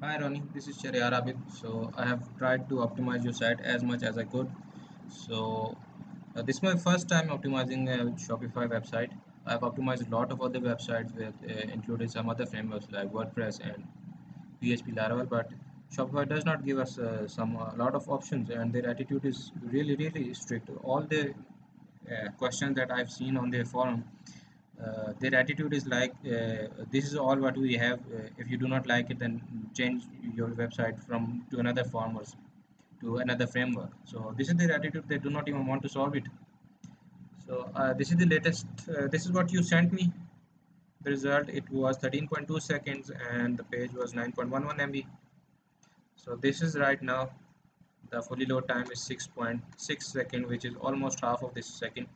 Hi Ronnie, this is Sharia Abid. So I have tried to optimize your site as much as I could. So this is my first time optimizing a Shopify website. I've optimized a lot of other websites with including some other frameworks like WordPress and PHP Laravel, but Shopify does not give us some a lot of options, and their attitude is really strict. All the questions that I've seen on their forum, their attitude is like this is all what we have. If you do not like it, then change your website from to another form or to another framework. So this is their attitude. They do not even want to solve it. So this is the latest. This is what you sent me. The result, it was 13.2 seconds and the page was 9.11 MB. So this is right now. The fully load time is 6.6 seconds, which is almost half of this second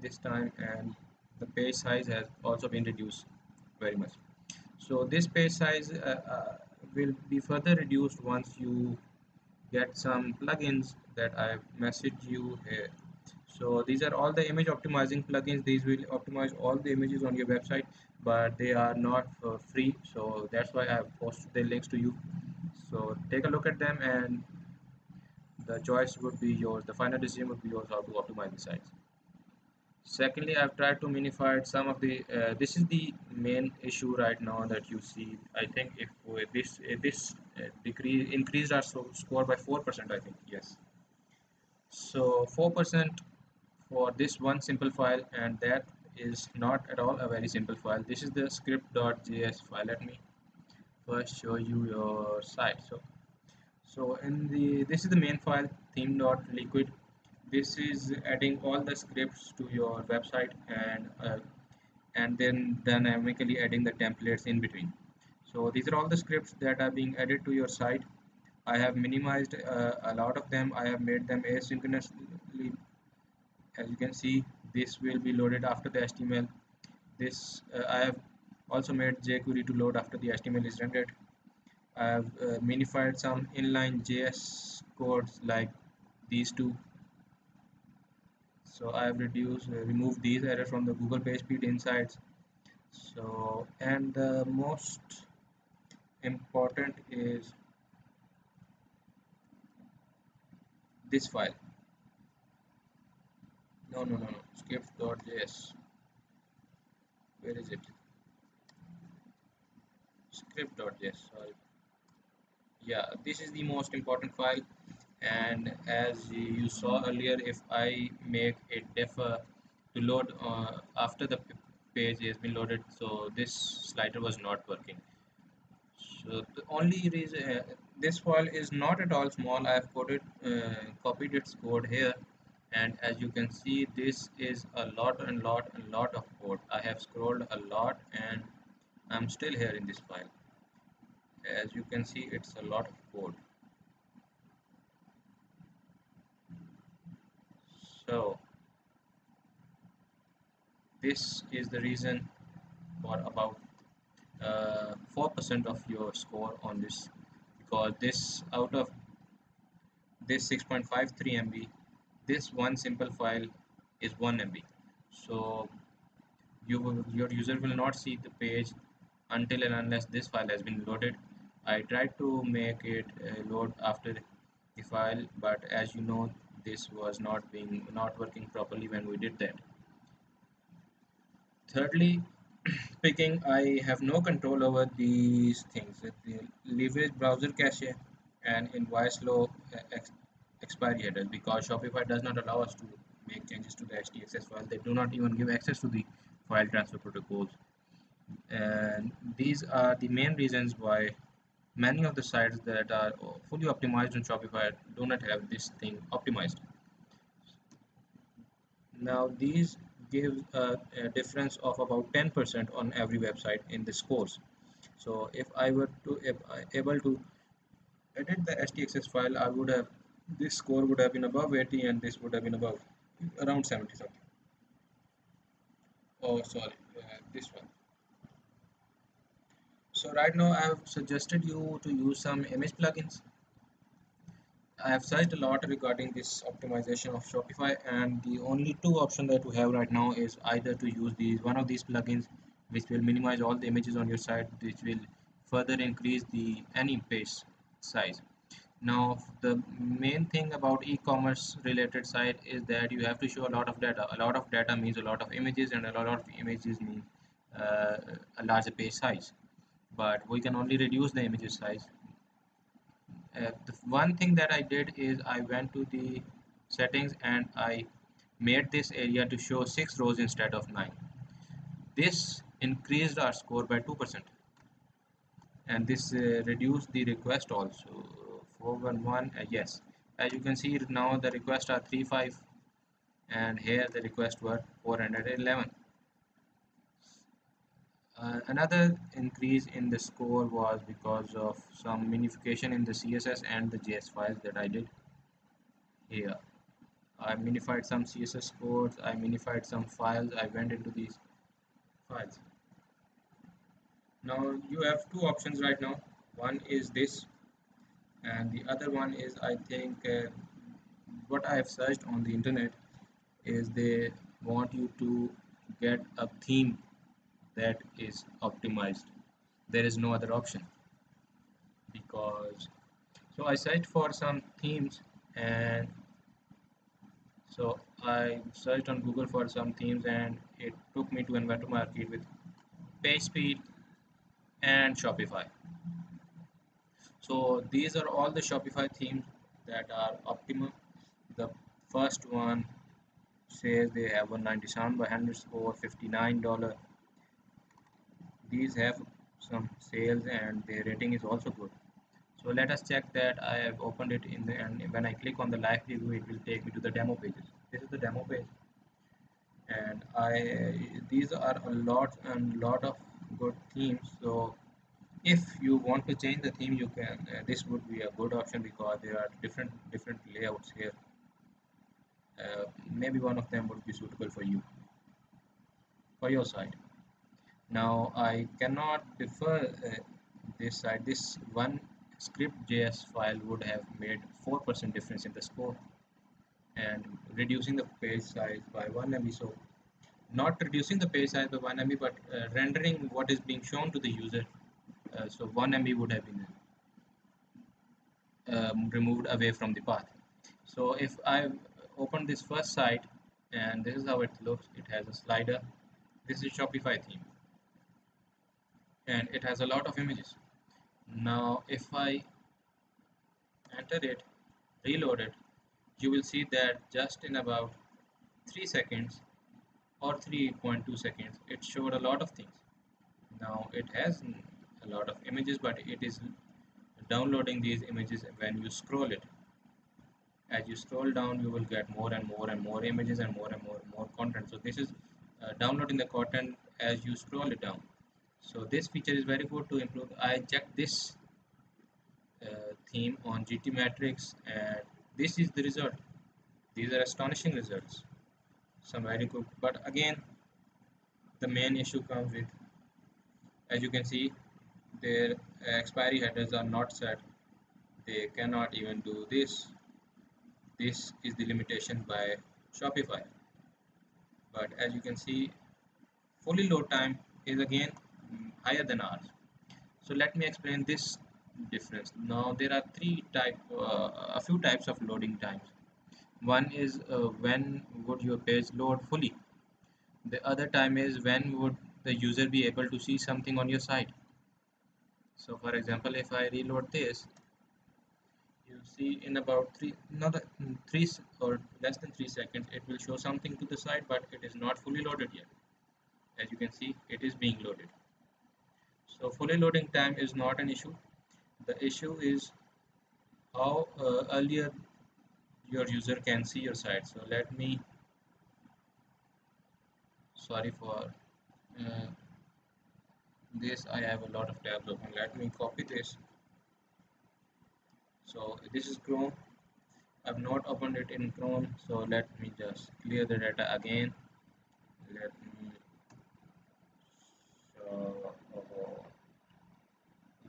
this time, and the page size has also been reduced very much. So this page size will be further reduced once you get some plugins that I've messaged you here. So these are all the image optimizing plugins. These will optimize all the images on your website, but they are not free. So that's why I've posted the links to you. So take a look at them, and the choice would be yours. The final decision would be yours how to optimize the sites. Secondly, I've tried to minify some of the. This is the main issue right now that you see. I think if this decrease increased our score by 4%, I think yes. So 4% for this one simple file, and that is not at all a very simple file. This is the script.js file. Let me first show you your site. So in the this is the main file theme.liquid. This is adding all the scripts to your website and then dynamically adding the templates in between. So these are all the scripts that are being added to your site. I have minimized a lot of them. I have made them asynchronously. As you can see, this will be loaded after the HTML. This I have also made jQuery to load after the HTML is rendered. I have minified some inline JS codes like these two. So I have removed these errors from the Google Page Speed Insights. So, and the most important is this file. No. Script.js. Where is it? Script.js. Sorry. Yeah, this is the most important file. And as you saw earlier, if I make it differ to load after the page has been loaded, so this slider was not working. So the only reason this file is not at all small. I have copied its code here, and as you can see, this is a lot of code. I have scrolled a lot, and I'm still here in this file. As you can see, it's a lot of code. So this is the reason for about 4% of your score on this, because this out of this 6.53 MB, this one simple file is 1 MB. So your user will not see the page until and unless this file has been loaded. I tried to make it load after the file, but as you know, this was not working properly when we did that. Thirdly, speaking, I have no control over these things. The leverage browser cache and invoice low expiry headers, because Shopify does not allow us to make changes to the HTXS file. They do not even give access to the file transfer protocols. And these are the main reasons why many of the sites that are fully optimized on Shopify do not have this thing optimized. Now these give a difference of about 10% on every website in the scores. So if I able to edit the HTXS file, I would have this score would have been above 80 and this would have been above around 70 something. Oh, sorry, this one. So right now I have suggested you to use some image plugins. I have searched a lot regarding this optimization of Shopify, and the only two options that we have right now is either to use one of these plugins, which will minimize all the images on your site, which will further increase the any page size. Now, the main thing about e-commerce related site is that you have to show a lot of data. A lot of data means a lot of images, and a lot of images mean uh, a larger page size. But we can only reduce the images size. The one thing that I did is I went to the settings and I made this area to show 6 rows instead of 9. This increased our score by 2%, and this reduced the request also. 411, yes. As you can see now the requests are 35, and here the requests were 411. Another increase in the score was because of some minification in the CSS and the JS files that I did here. I minified some CSS codes, I minified some files, I went into these files. Now you have two options right now. One is this, and the other one is, I think, what I have searched on the internet is they want you to get a theme that is optimized. There is no other option, because so I searched for some themes, and so I searched on Google for some themes, and it took me to Envato Market with PageSpeed and Shopify. So these are all the Shopify themes that are optimal. The first one says they have 197 by 100 score, $59. These have some sales and their rating is also good. So let us check that. I have opened it in the, and when I click on the live review, it will take me to the demo pages. This is the demo page, and these are a lot of good themes. So if you want to change the theme, you can. This would be a good option because there are different layouts here. Maybe one of them would be suitable for you, for your site. Now I cannot prefer this site. This one script.js file would have made 4% difference in the score and reducing the page size by 1 MB. So not reducing the page size by 1 MB, but rendering what is being shown to the user. So 1 MB would have been removed away from the path. So if I open this first site, and this is how it looks, it has a slider. This is Shopify theme, and it has a lot of images. Now if I enter it, reload it, you will see that just in about 3 seconds or 3.2 seconds, it showed a lot of things. Now it has a lot of images, but it is downloading these images when you scroll it. As you scroll down, you will get more and more and more images and more content. So this is downloading the content as you scroll it down. So this feature is very good to improve. I checked this theme on GT Matrix, and this is the result. These are astonishing results, some very good. But again, the main issue comes with, as you can see, their expiry headers are not set. They cannot even do this. This is the limitation by Shopify. But as you can see, fully load time is again higher than ours. So let me explain this difference. Now there are a few types of loading times. One is when would your page load fully. The other time is when would the user be able to see something on your site. So for example, if I reload this, you see in about another 3 or less than 3 seconds, it will show something to the site, but it is not fully loaded yet. As you can see, it is being loaded. So fully loading time is not an issue. The issue is how earlier your user can see your site. So let me, sorry for uh, this, I have a lot of tabs open. Let me copy this. So this is Chrome. I've not opened it in Chrome, so let me just clear the data again. Let me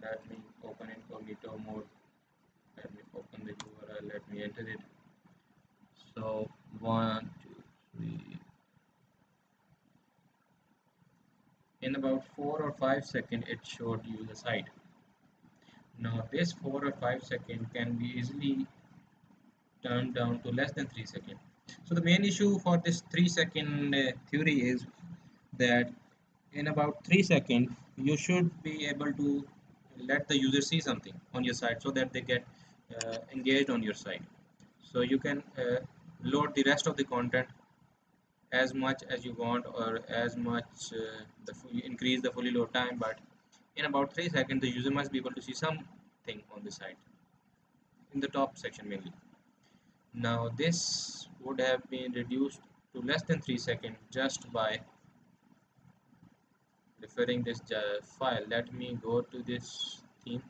let me open incognito mode. Let me open the URL. Let me enter it. So 1, 2, 3. In about 4 or 5 seconds, it showed you the site. Now this 4 or 5 second can be easily turned down to less than 3 seconds. So the main issue for this 3 second theory is that in about 3 seconds you should be able to let the user see something on your site so that they get engaged on your site. So you can load the rest of the content as much as you want, or as much increase the fully load time, but in about 3 seconds the user must be able to see something on the site in the top section mainly. Now this would have been reduced to less than 3 seconds just by referring this file. Let me go to this themes.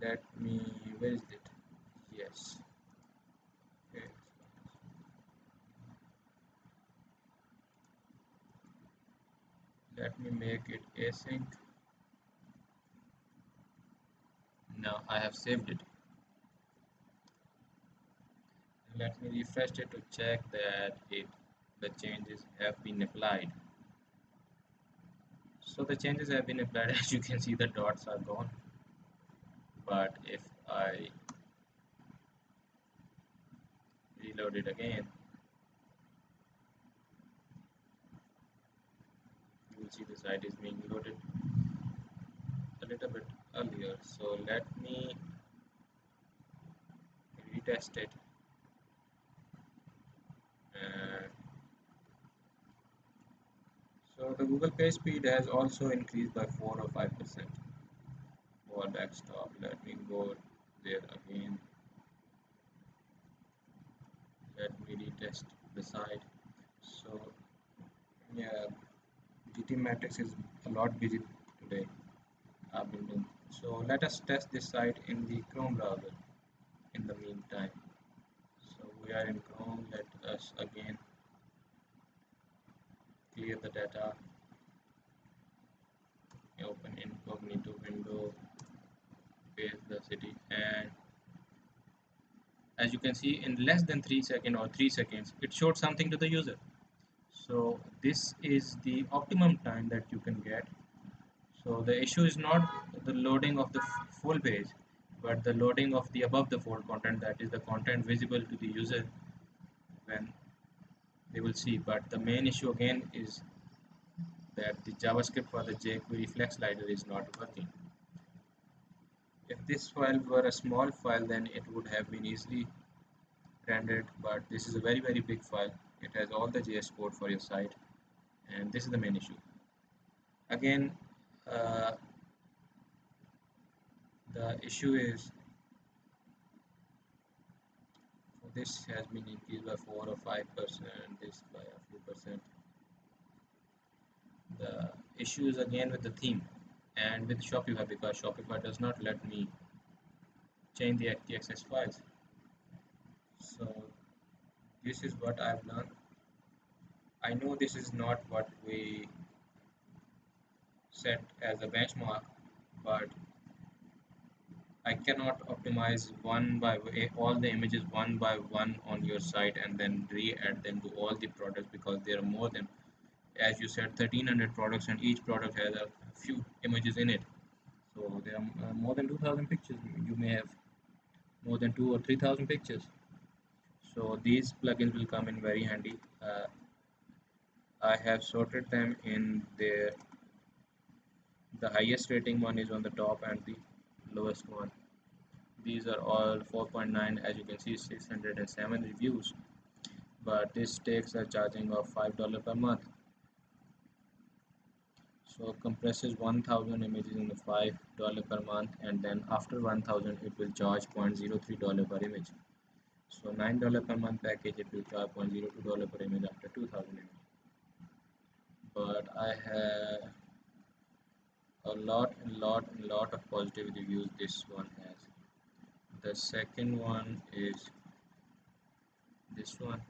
Let me, where is it? Yes. Okay. Let me make it async. Now I have saved it. Let me refresh it to check that if the changes have been applied. So the changes have been applied. As you can see, the dots are gone. But if I reload it again, you will see the site is being loaded a little bit earlier. So let me retest it. Uh, so the Google page speed has also increased by 4 or 5% for desktop. Let me go there again. Let me retest the site. So yeah, GT Matrix is a lot busy today. I've been doing. So let us test this site in the Chrome browser in the meantime. So we are in Chrome. Let us again clear the data. Open incognito window, paste the city, and as you can see, in less than 3 seconds or 3 seconds, it showed something to the user. So this is the optimum time that you can get. So the issue is not the loading of the full page, but the loading of the above the fold content, that is the content visible to the user when they will see. But the main issue again is that the JavaScript for the jQuery Flex slider is not working. If this file were a small file, then it would have been easily rendered, but this is a very big file. It has all the JS code for your site, and this is the main issue. Again, uh, the issue is this has been increased by 4 or 5%, this by a few percent. The issue is again with the theme and with Shopify, because Shopify does not let me change the htxs files. So this is what I've done. I know this is not what we set as a benchmark, but I cannot optimize all the images one by one on your site and then re-add them to all the products, because there are more than, as you said, 1300 products, and each product has a few images in it. So there are more than 2000 pictures. You may have more than 2 or 3000 pictures. So these plugins will come in very handy. I have sorted them in their, the highest rating one is on the top and the lowest one. These are all 4.9. As you can see, 607 reviews, but this takes a charging of $5 per month. So compresses 1000 images in the $5 per month, and then after 1000 it will charge $0.03 per image. So $9 per month package, it will charge $0.02 per image after 2000 images. But I have a lot of positive reviews this one has. The second one is this one.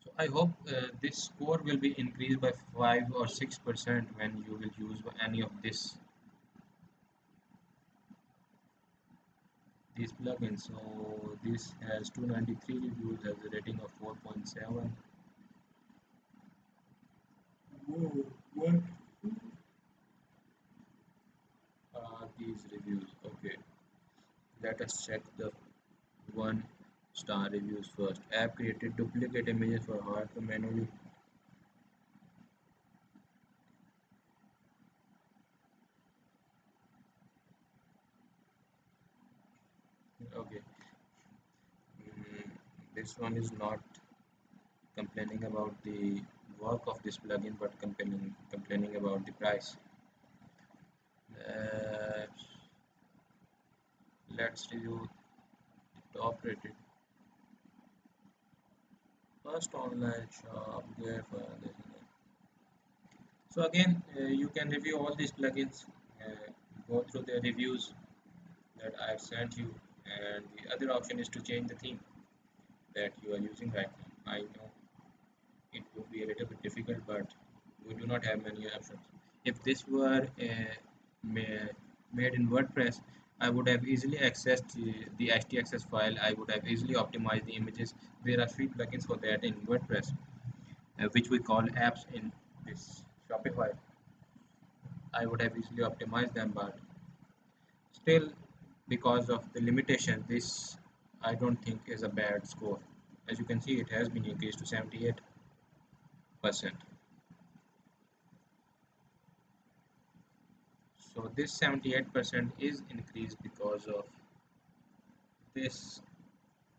So I hope this score will be increased by 5 or 6% when you will use any of these plugins. So this has 293 reviews, has a rating of 4.7. Whoa, what are these reviews? Okay, let us check the one star reviews first. App created duplicate images for hard to manually. Okay, mm, this one is not complaining about the work of this plugin, but complaining about the price. Uh, let's review the top rated. First online shop, there for this. So again, you can review all these plugins, uh, go through the reviews that I've sent you, and the other option is to change the theme that you are using right now. I know it would be a little bit difficult, but we do not have many options. If this were made in WordPress, I would have easily accessed the htaccess file. I would have easily optimized the images. There are free plugins for that in WordPress, which we call apps in this Shopify. I would have easily optimized them, but still, because of the limitation, this I don't think is a bad score. As you can see, it has been increased to 78%. So this 78% is increased because of this.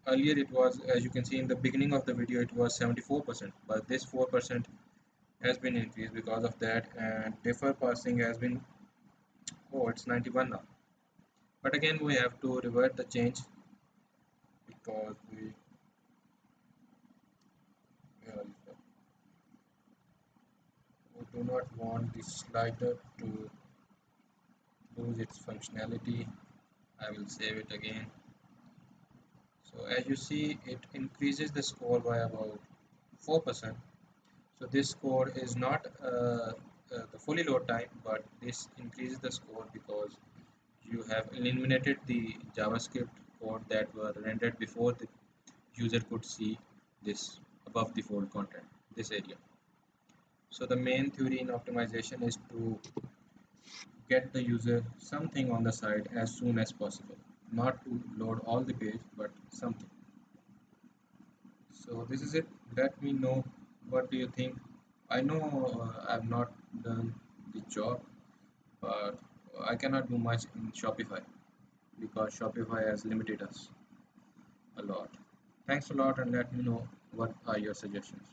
Earlier it was, as you can see in the beginning of the video, it was 74%, but this 4% has been increased because of that, and defer parsing has been, oh, it's 91 now. But again, we have to revert the change because uh, we do not want the slider to lose its functionality. I will save it again. So as you see, it increases the score by about 4%. So this score is not the fully load time, but this increases the score because you have eliminated the JavaScript code that were rendered before the user could see this above the fold content, this area. So the main theory in optimization is to get the user something on the side as soon as possible, not to load all the page, but something. So this is it. Let me know what do you think. I know I've not done the job, but I cannot do much in Shopify because Shopify has limited us a lot. Thanks a lot and let me know what are your suggestions.